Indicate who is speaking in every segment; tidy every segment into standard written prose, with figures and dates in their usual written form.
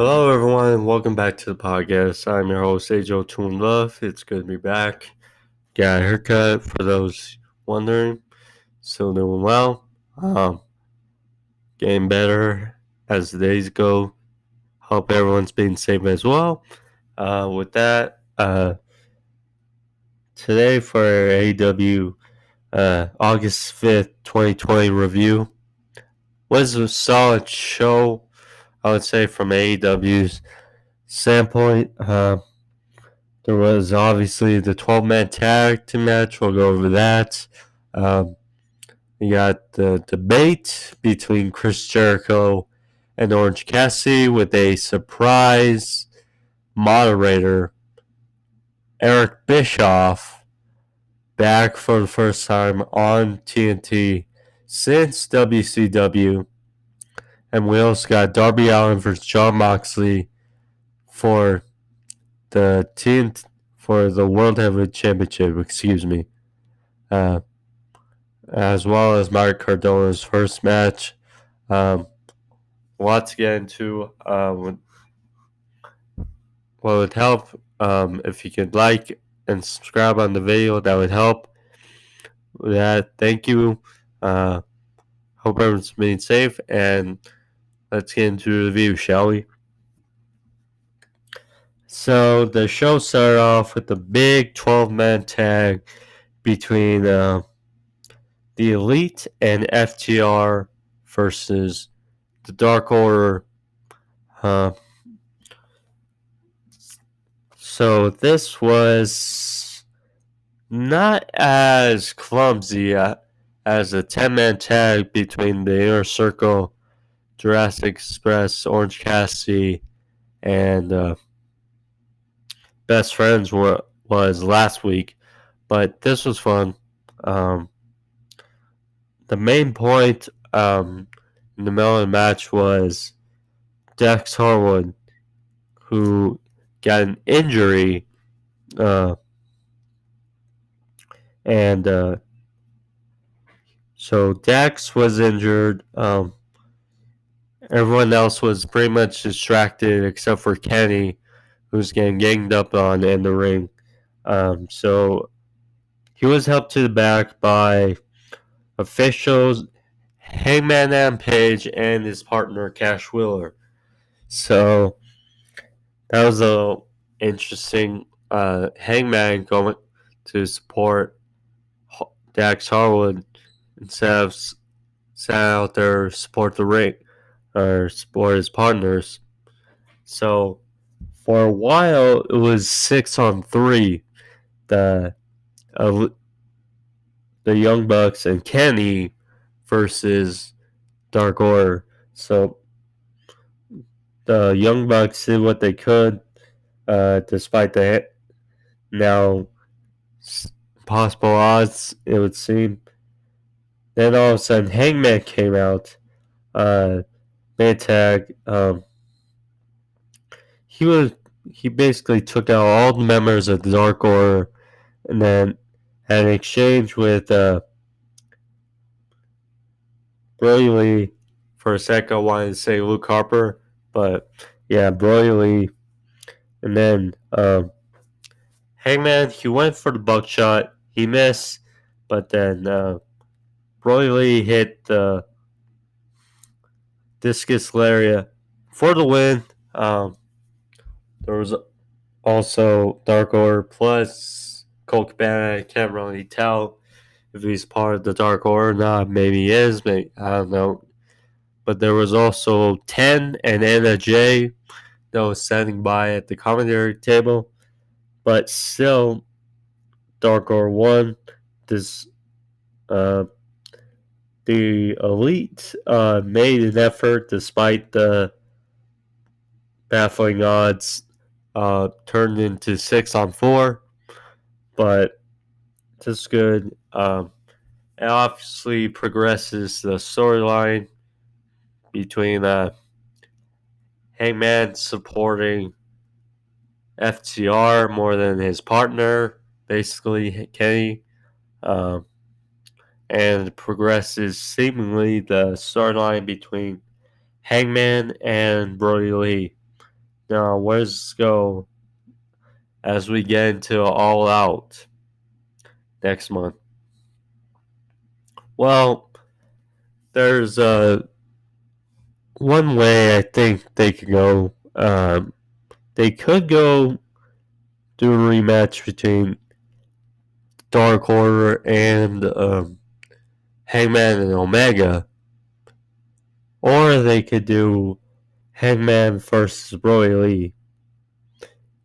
Speaker 1: Hello, everyone, and welcome back to the podcast. I'm your host, AEW Love. It's good to be back. Got a haircut for those wondering. Still doing well. Getting better as the days go. Hope everyone's being safe as well. With that, today for our AEW August 5th, 2020 review was a solid show, I would say, from AEW's standpoint. There was obviously the 12-man tag team match. We'll go over that. We got the debate between Chris Jericho and Orange Cassidy with a surprise moderator, Eric Bischoff, back for the first time on TNT since WCW. And we also got Darby Allin versus Jon Moxley for the World Heavyweight Championship, as well as Mark Cardona's first match. A lot to get into. What would help if you could like and subscribe on the video, that would help. With that, thank you. Hope everyone's being safe, and let's get into the review, shall we? So the show started off with the big 12-man tag between the Elite and FTR versus the Dark Order. So this was not as clumsy as a 10-man tag between the Inner Circle, Jurassic Express, Orange Cassidy, and Best Friends was last week. But this was fun. The main point in the middle of the match was Dax Harwood, who got an injury, and so Dax was injured. Everyone else was pretty much distracted except for Kenny, who's getting ganged up on in the ring. So he was helped to the back by officials, Hangman Adam Page, and his partner Cash Wheeler. So that was a interesting. Hangman going to support Dax Harwood instead of sat out there support the ring or support his partners. So for a while it was 6-on-3. The Young Bucks and Kenny versus Dark Order. So the Young Bucks did what they could, despite the now possible odds, it would seem. Then all of a sudden, Hangman came out, man tag. He basically took out all the members of the Dark Order, and then had an exchange with Broly. For a second, I wanted to say Luke Harper, but yeah, Broly. And then Hangman, he went for the buckshot. He missed, but then Broly hit the discus lariat for the win. There was also Dark Order plus Colt Cabana. I can't really tell if he's part of the Dark Order or not. Maybe he is, maybe, I don't know. But there was also 10 and Anna Jay that was standing by at the commentary table. But still, Dark Order won. The Elite made an effort despite the baffling odds. Turned into 6-on-4, but this is good. It obviously progresses the storyline between Hangman supporting FTR more than his partner, basically Kenny, and progresses seemingly the storyline between Hangman and Brody Lee. Now, where does this go as we get into All Out next month? Well, there's one way I think they could go. They could go do a rematch between Dark Order and Hangman and Omega, or they could do Hangman versus Roy Lee.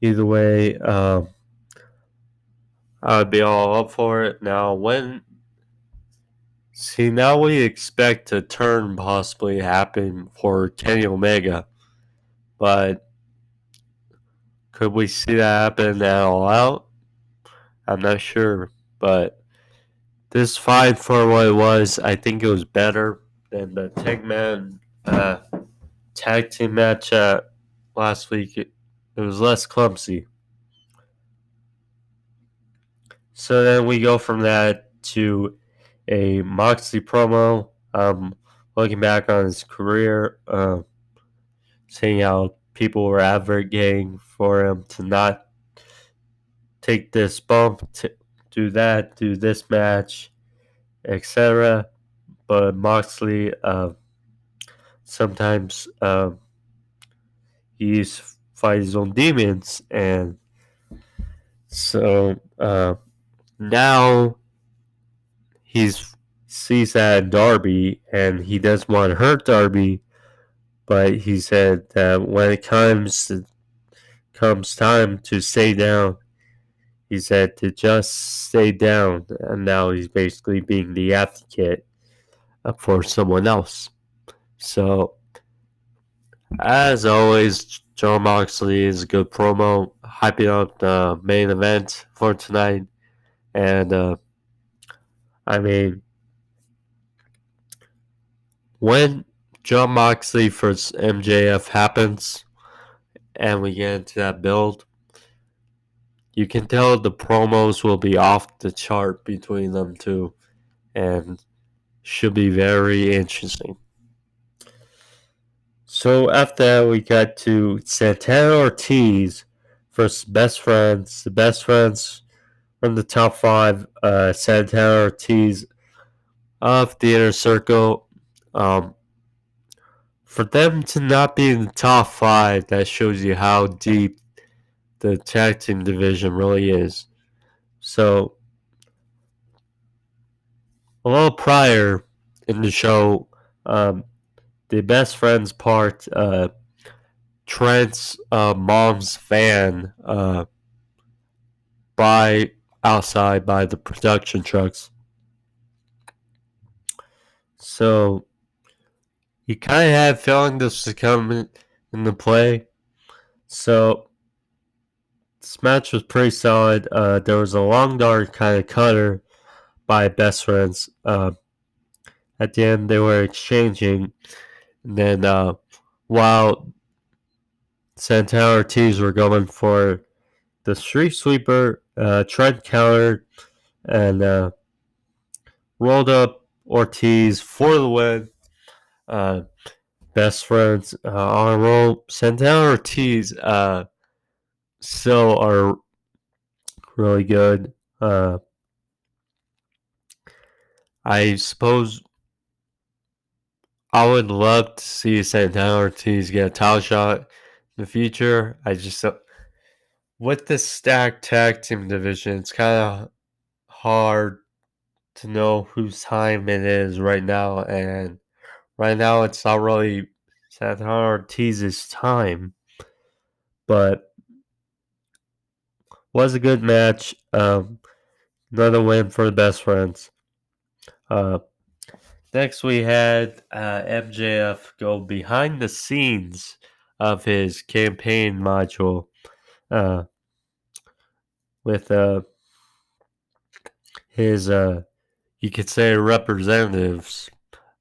Speaker 1: Either way, I would be all up for it. Now, now we expect a turn possibly happen for Kenny Omega, but could we see that happen at All Out? I'm not sure, but this fight for what it was, I think it was better than the tag team match last week. It was less clumsy. So then we go from that to a Moxley promo. Looking back on his career, seeing how people were advocating for him to not take this bump, to do that, do this match, etc. But Moxley sometimes he's fight his own demons, and so now he sees that Darby, and he doesn't want to hurt Darby, but he said that when it comes time to stay down, he said to just stay down, and now he's basically being the advocate for someone else. So, as always, Jon Moxley is a good promo, hyping up the main event for tonight, and I mean, when Jon Moxley versus MJF happens, and we get into that build, you can tell the promos will be off the chart between them two, and should be very interesting. So after that, we got to Santana Ortiz versus Best Friends. The Best Friends from the top 5. Santana Ortiz of the Inner Circle. For them to not be in the top 5, that shows you how deep the tag team division really is. So, a little prior in the show, the Best Friends part, Trent's mom's van outside by the production trucks. So you kind of had a feeling this was coming into play. So this match was pretty solid. There was a long dart kind of cutter by Best Friends. At the end, they were exchanging. And then while Santana Ortiz were going for the street sweeper, Trent countered and rolled up Ortiz for the win. Best Friends on a roll. Santana Ortiz still are really good. I suppose I would love to see Santana Ortiz get a title shot in the future. I just with the stacked tag team division, it's kind of hard to know whose time it is right now, and right now it's not really Santana Ortiz's time, but was a good match. Another win for the Best Friends. Next, we had MJF go behind the scenes of his campaign module with his, you could say, representatives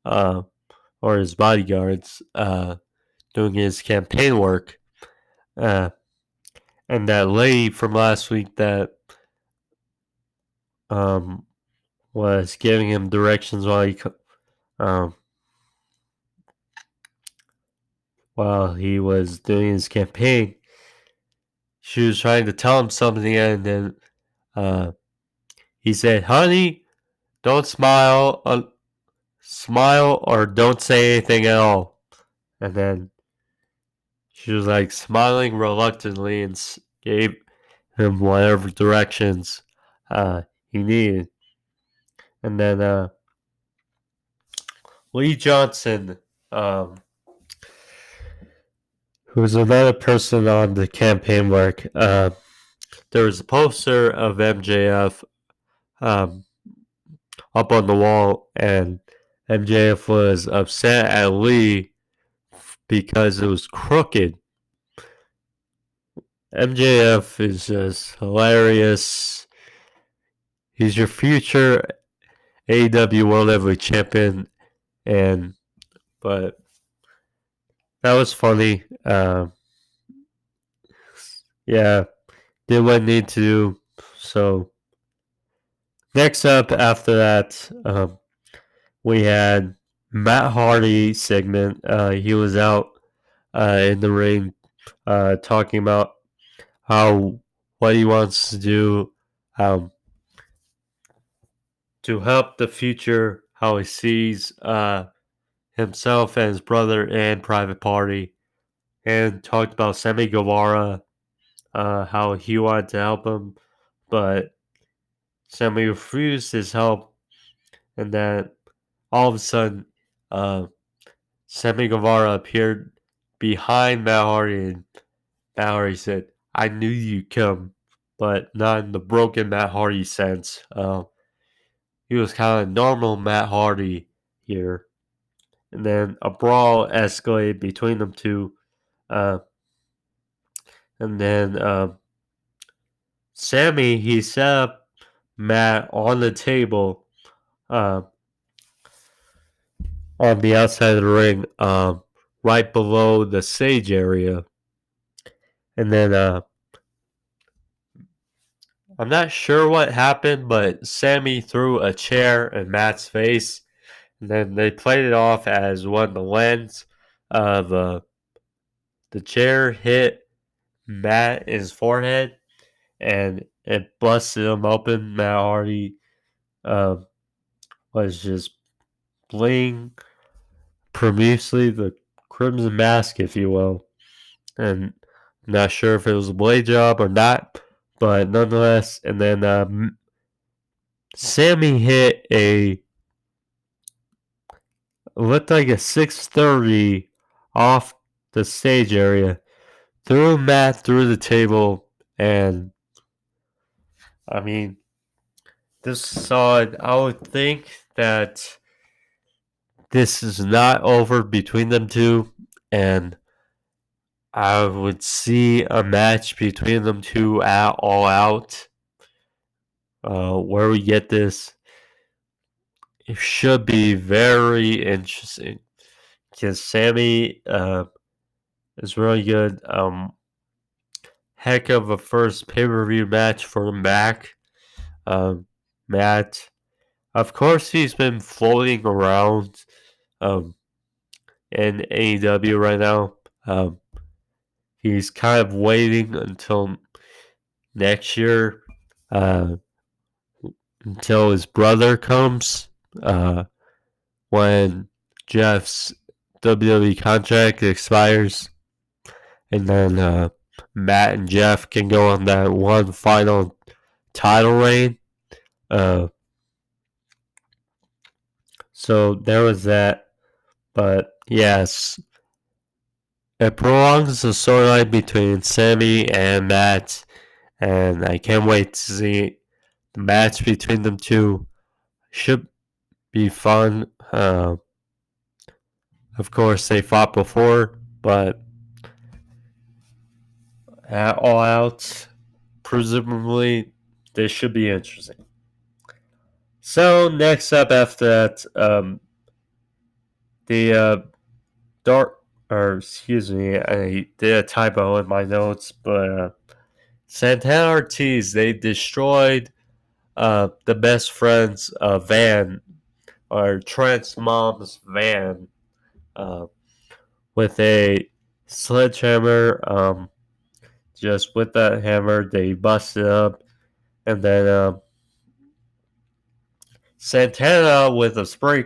Speaker 1: or his bodyguards doing his campaign work. And that lady from last week that was giving him directions while he while he was doing his campaign. She was trying to tell him something, and then he said, "Honey, don't smile, smile, or don't say anything at all." And then she was like smiling reluctantly and gave him whatever directions he needed. And then Lee Johnson, who was another person on the campaign work, there was a poster of MJF um, up on the wall, and MJF was upset at Lee because it was crooked. MJF is just hilarious. He's your future AEW World Heavyweight Champion, but that was funny. Yeah, did what I need to do. So next up after that, we had Matt Hardy segment. He was out in the ring talking about what he wants to do to help the future, how he sees himself and his brother and Private Party, and talked about Sammy Guevara, how he wanted to help him, but Sammy refused his help, and then all of a sudden, Sammy Guevara appeared behind Matt Hardy, and Matt Hardy said, "I knew you'd come," but not in the broken Matt Hardy sense. He was kind of normal Matt Hardy here. And then a brawl escalated between them two. And then Sammy, he set up Matt on the table on the outside of the ring, right below the stage area. And then I'm not sure what happened, but Sammy threw a chair in Matt's face. And then they played it off as one of the lens of the chair hit Matt in his forehead, and it busted him open. Matt Hardy was just bleeding profusely, the crimson mask, if you will. And I'm not sure if it was a blade job or not, but nonetheless. And then Sammy hit looked like a 630 off the stage area, threw Matt through the table, and I mean, this side, I would think that this is not over between them two, and I would see a match between them two at All Out. Where we get this, it should be very interesting because Sammy is really good. Heck of a first pay-per-view match for him back. Matt, of course, he's been floating around in AEW right now. He's kind of waiting until next year, until his brother comes, when Jeff's WWE contract expires, and then Matt and Jeff can go on that one final title reign. So there was that, but yes, it prolongs the storyline between Sammy and Matt, and I can't wait to see the match between them two. Should be fun. Of course, they fought before, but at All Out, presumably, this should be interesting. So next up after that, the I did a typo in my notes, but Santana Ortiz, they destroyed the best friend's van, or Trent's mom's van, with a sledgehammer. Just with that hammer, they bust it up, and then Santana with a spray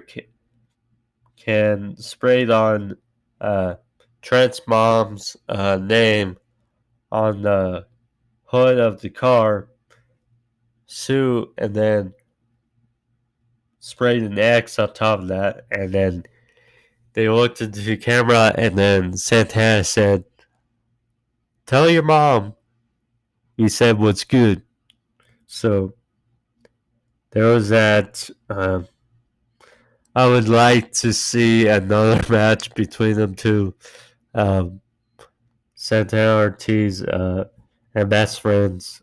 Speaker 1: can spray it on Trent's mom's name on the hood of the car, suit, and then sprayed an X on top of that, and then they looked into the camera, and then Santana said, "Tell your mom." He said, "What's good?" So there was that. I would like to see another match between them two. Um, Santana Ortiz and best friends.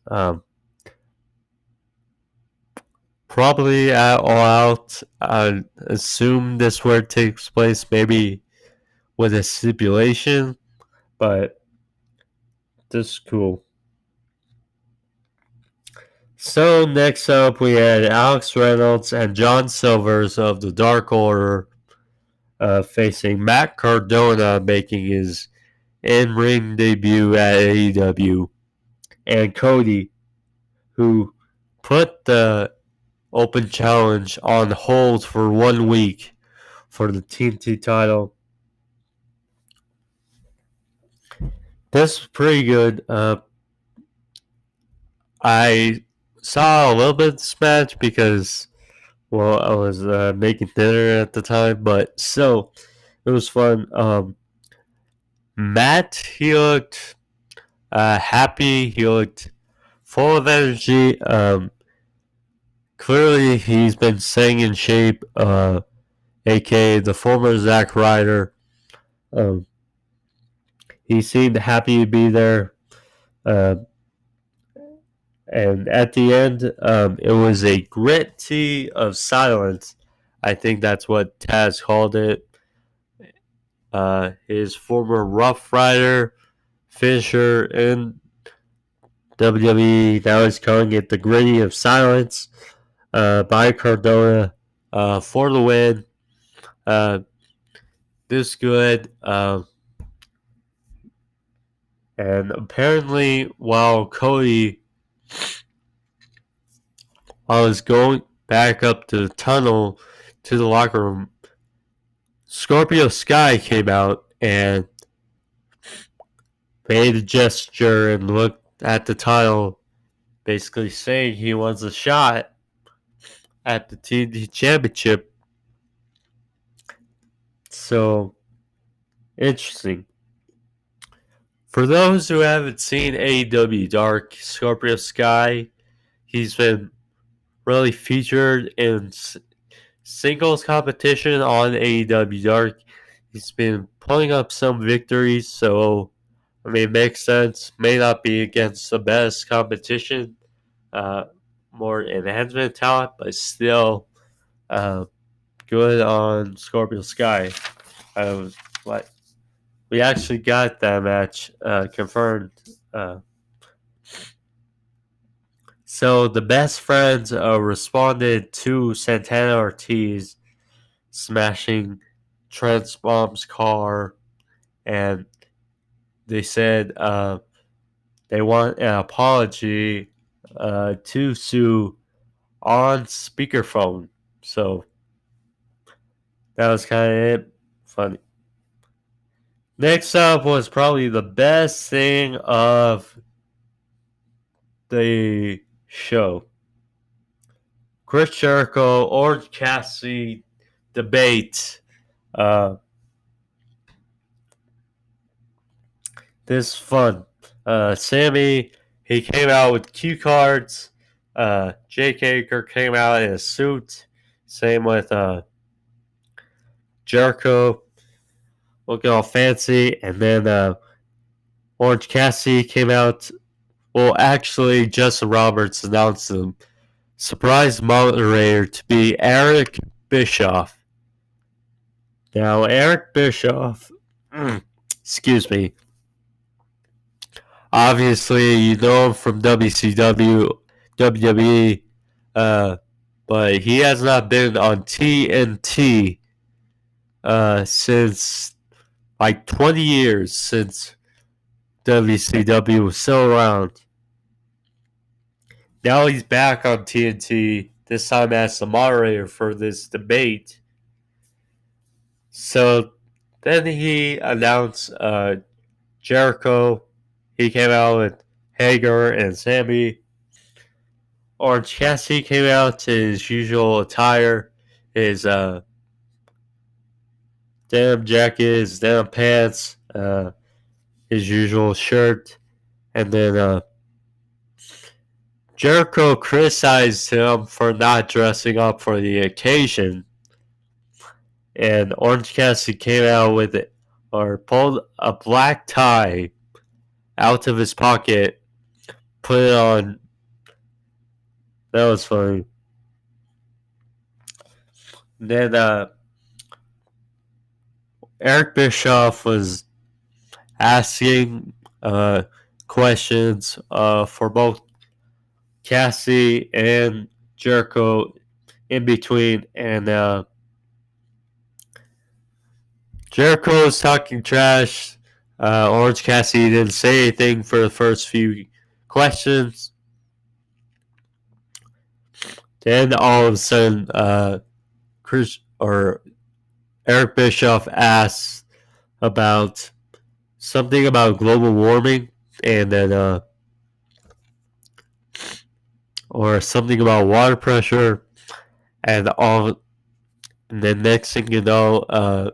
Speaker 1: Probably at All Out. I assume this where it takes place, maybe with a stipulation, but this is cool. So next up, we had Alex Reynolds and John Silvers of the Dark Order facing Matt Cardona, making his in-ring debut at AEW, and Cody, who put the open challenge on hold for 1 week for the TNT title. This was pretty good. I saw a little bit of this match because, well, I was making dinner at the time, but still, it was fun. Matt, he looked happy. He looked full of energy. Clearly, he's been staying in shape, aka the former Zack Ryder. Um, he seemed happy to be there. Uh, and at the end, it was a gritty of silence. I think that's what Taz called it. His former Rough Rider finisher in WWE. Now he's calling it the gritty of silence by Cardona for the win. This good. And apparently, while Cody was going back up to the tunnel to the locker room, Scorpio Sky came out and made a gesture and looked at the title, basically saying he wants a shot at the TNT Championship. So, interesting. For those who haven't seen AEW Dark, Scorpio Sky, he's been really featured in singles competition on AEW Dark. He's been pulling up some victories, so I mean, it makes sense. May not be against the best competition, more enhancement talent, but still good on Scorpio Sky. I was like, we actually got that match confirmed. So the best friends responded to Santana Ortiz smashing Trent's mom's car, and they said they want an apology to Sue on speakerphone. So that was kind of it. Funny. Next up was probably the best thing of the show. Chris Jericho or Cassidy debate. This is fun. Sammy, he came out with cue cards. Jake Hager came out in a suit. Same with Jericho, looking all fancy. And then Orange Cassidy came out. Well, actually, Justin Roberts announced him surprise moderator to be Eric Bischoff. Now, Eric Bischoff, excuse me, obviously you know him from WCW, WWE, but he has not been on TNT since like 20 years since WCW was still around. Now he's back on TNT, this time as the moderator for this debate. So then he announced Jericho. He came out with Hager and Sammy. Orange Cassidy came out in his usual attire, his denim jacket, his denim pants, his usual shirt, and then Jericho criticized him for not dressing up for the occasion, and Orange Cassidy came out with it, or pulled a black tie out of his pocket, put it on. That was funny. Then Eric Bischoff was asking questions for both Cassidy and Jericho in between, and Jericho was talking trash. Orange Cassidy didn't say anything for the first few questions. Then all of a sudden, Eric Bischoff asked about something about global warming, and then or something about water pressure, and then next thing you know,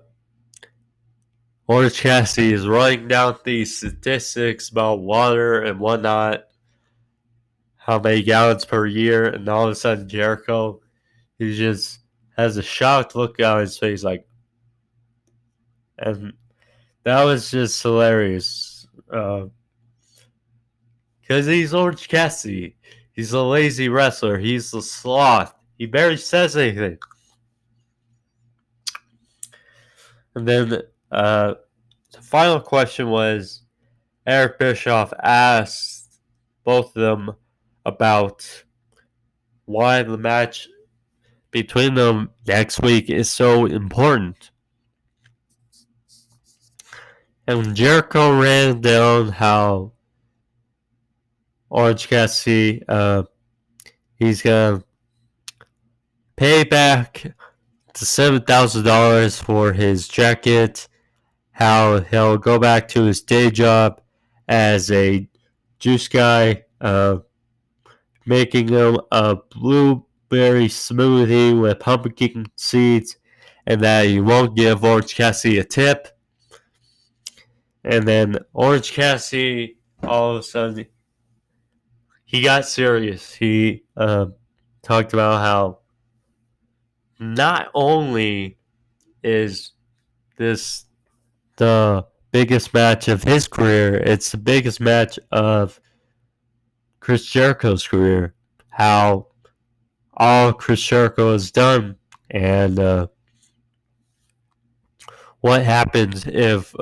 Speaker 1: Orange Cassidy is writing down these statistics about water and whatnot, how many gallons per year, and all of a sudden Jericho, he just has a shocked look on his face, like, and that was just hilarious. Because he's Orange Cassidy. He's a lazy wrestler. He's a sloth. He barely says anything. And then the final question was Eric Bischoff asked both of them about why the match between them next week is so important. And Jericho ran down how Orange Cassidy, he's gonna pay back the $7,000 for his jacket, how he'll go back to his day job as a juice guy, making him a blueberry smoothie with pumpkin seeds, and that he won't give Orange Cassidy a tip. And then Orange Cassidy, all of a sudden, he got serious. He talked about how not only is this the biggest match of his career, it's the biggest match of Chris Jericho's career. How all Chris Jericho has done, and what happens if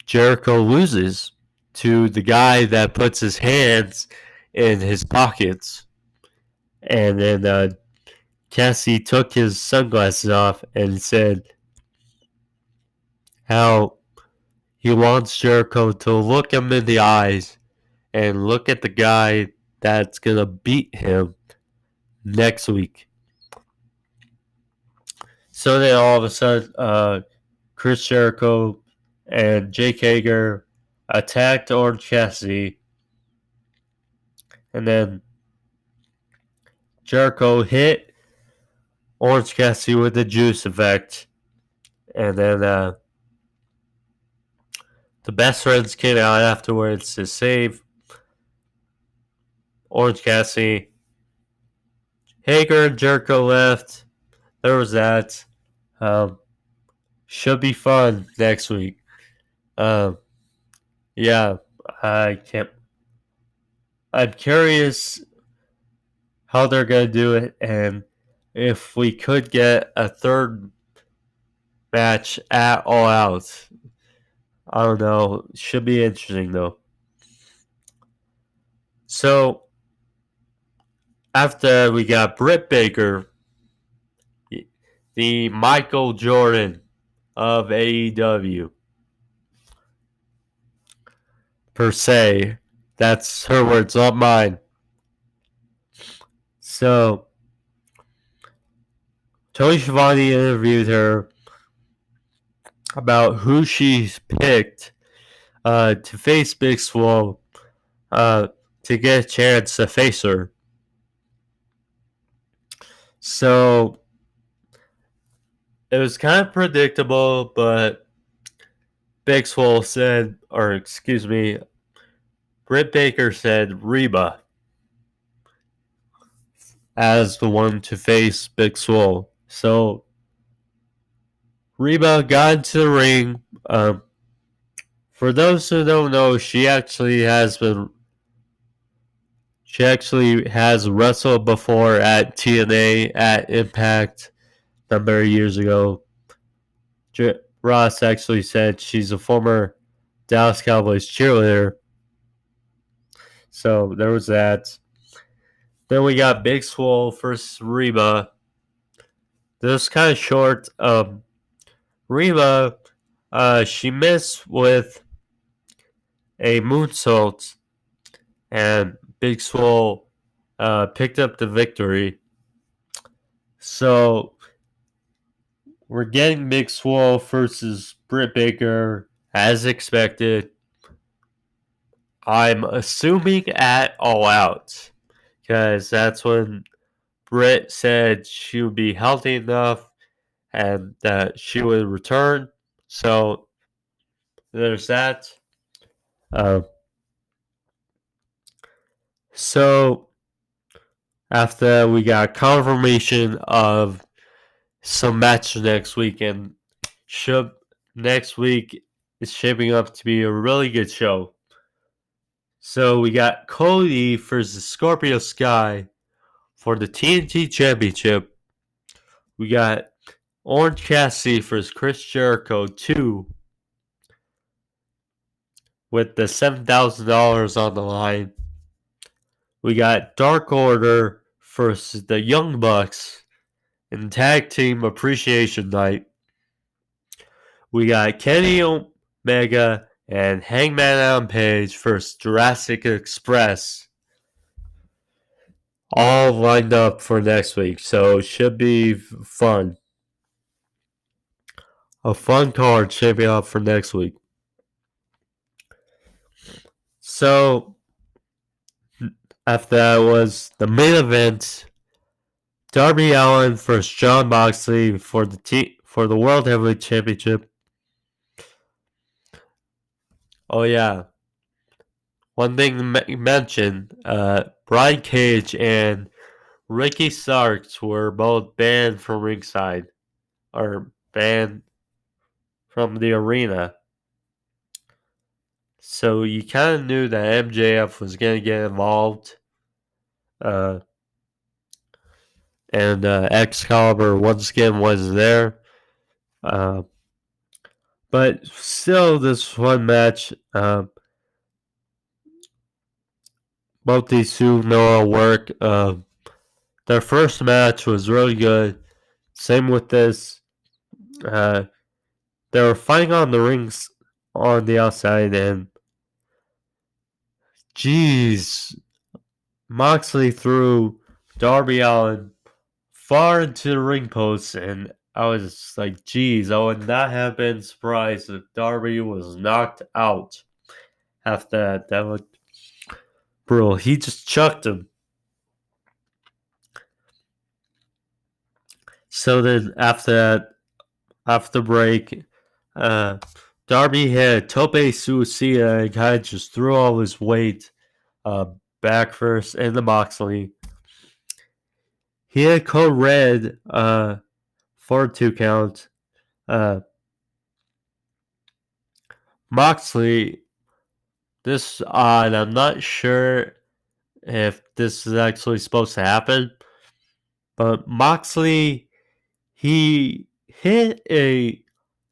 Speaker 1: Jericho loses to the guy that puts his hands in his pockets. And then Cassie took his sunglasses off and said how he wants Jericho to look him in the eyes and look at the guy that's going to beat him next week. So then all of a sudden, Chris Jericho and Jake Hager attacked Orange Cassidy. And then Jericho hit Orange Cassidy with the juice effect. And then the best friends came out afterwards to save Orange Cassidy. Hager and Jericho left. There was that. Should be fun next week. Yeah, I can't. I'm curious how they're gonna do it, and if we could get a third match at All Out. I don't know. Should be interesting though. So after we got Britt Baker, the Michael Jordan of AEW. Per se. That's her words, not mine. So, Tony Schiavone interviewed her about who she's picked to face Big Swole to get a chance to face her. So, it was kind of predictable, but Big Swole said, or excuse me, Britt Baker said Reba as the one to face Big Swole. So Reba got into the ring. For those who don't know, she actually has wrestled before at TNA at Impact a number of years ago. Ross actually said she's a former Dallas Cowboys cheerleader. So there was that. Then we got Big Swole versus Reba. This was kind of short. Reba, she missed with a moonsault, and Big Swole picked up the victory. So we're getting Big Swole versus Britt Baker as expected. I'm assuming at All Out, because that's when Britt said she would be healthy enough and that she would return. So there's that. So after we got confirmation of some matches next week, and next week is shaping up to be a really good show. So we got Cody versus Scorpio Sky for the TNT Championship. We got Orange Cassidy versus Chris Jericho 2 with the $7,000 on the line. We got Dark Order versus the Young Bucks in Tag Team Appreciation Night. We got Kenny Omega and Hangman Adam Page versus Jurassic Express. All lined up for next week, so it should be fun. A fun card shaping up for next week. So after that was the main event: Darby Allin versus Jon Moxley for the World Heavyweight Championship. Oh yeah, one thing to mention: Brian Cage and Ricky Starks were both banned from ringside, or banned from the arena. So you kind of knew that MJF was going to get involved. And Excalibur once again was there. But still, this one match, both these two know how work. Their first match was really good. Same with this. They were fighting on the rings on the outside, and Moxley threw Darby Allin far into the ring post, and I was like, I would not have been surprised if Darby was knocked out after that. That would brutal. He just chucked him. So then after that, after the break, Darby had Tope Suicida and kind of just threw all his weight back first into Moxley. He had Code Red for a 2 count. Moxley, this is odd. I'm not sure if this is actually supposed to happen, but Moxley, he hit a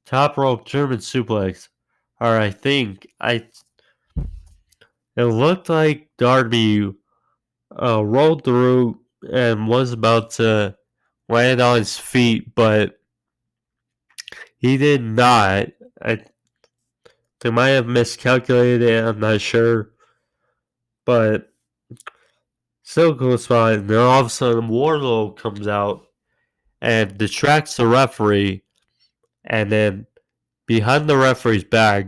Speaker 1: top rope German suplex, or I think it looked like Darby rolled through and was about to land on his feet, but He did not. They might have miscalculated it. I'm not sure. But still cool spot. And then all of a sudden, Wardlow comes out and distracts the referee. And then behind the referee's back,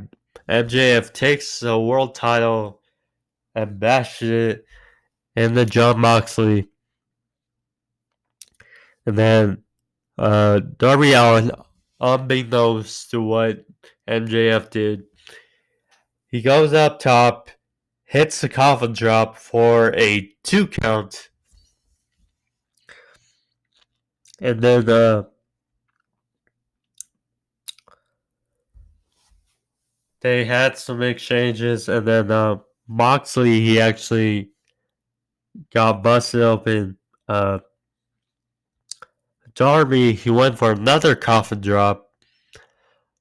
Speaker 1: MJF takes the world title and bashes it into Jon Moxley. And then Darby Allin, unbeknownst to what MJF did, he goes up top, hits the coffin drop for a 2 count. And then they had some exchanges. And then Moxley, he actually got busted open. Darby, he went for another coffin drop,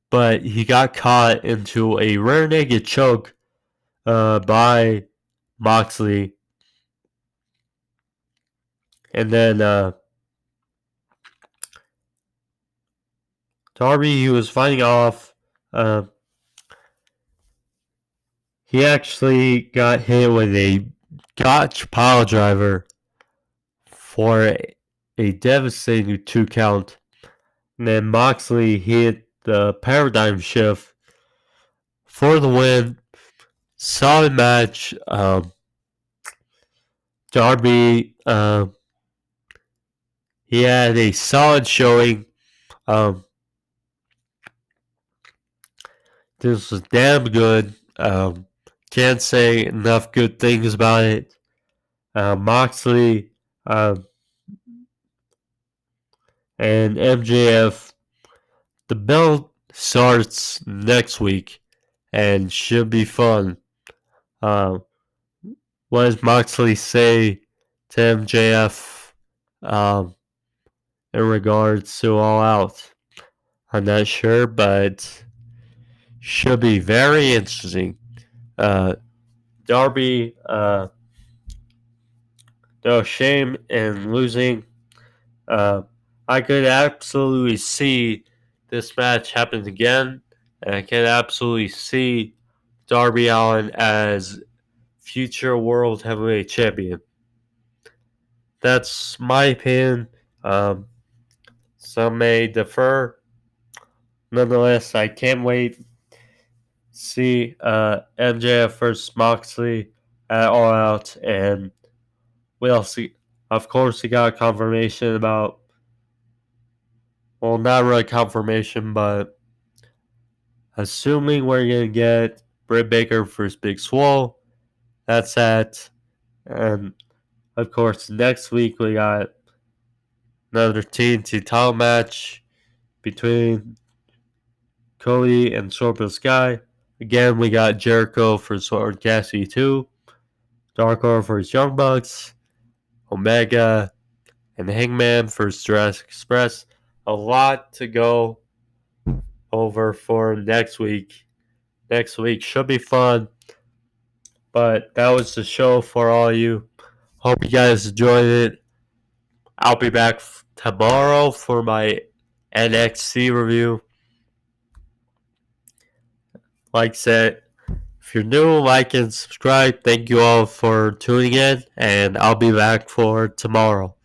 Speaker 1: but he got caught into a rear naked choke by Moxley. And then Darby, he was fighting off. He actually got hit with a Gotch pile driver for a devastating 2 count. And then Moxley hit the paradigm shift for the win. Solid match. Darby, he had a solid showing. This was damn good. Can't say enough good things about it. Moxley and MJF. The belt starts next week and should be fun. What does Moxley say to MJF in regards to All Out? I'm not sure, but should be very interesting. Darby, no shame in losing. I could absolutely see this match happen again, and I can absolutely see Darby Allin as future World Heavyweight Champion. That's my opinion. Some may differ. Nonetheless, I can't wait to see MJF versus Moxley at All Out, and we'll see. Of course, we got confirmation about, well, not really confirmation, but assuming we're going to get Britt Baker versus Big Swole, that's that. And of course, next week we got another TNT title match between Cody and Scorpio Sky. Again, we got Jericho for Sword Cassidy 2, Dark Order for Young Bucks, Omega, and Hangman for Jurassic Express. A lot to go over for next week. Next week should be fun. But that was the show for all of you. Hope you guys enjoyed it. I'll be back tomorrow for my NXT review. Like I said, if you're new, like and subscribe. Thank you all for tuning in, and I'll be back for tomorrow.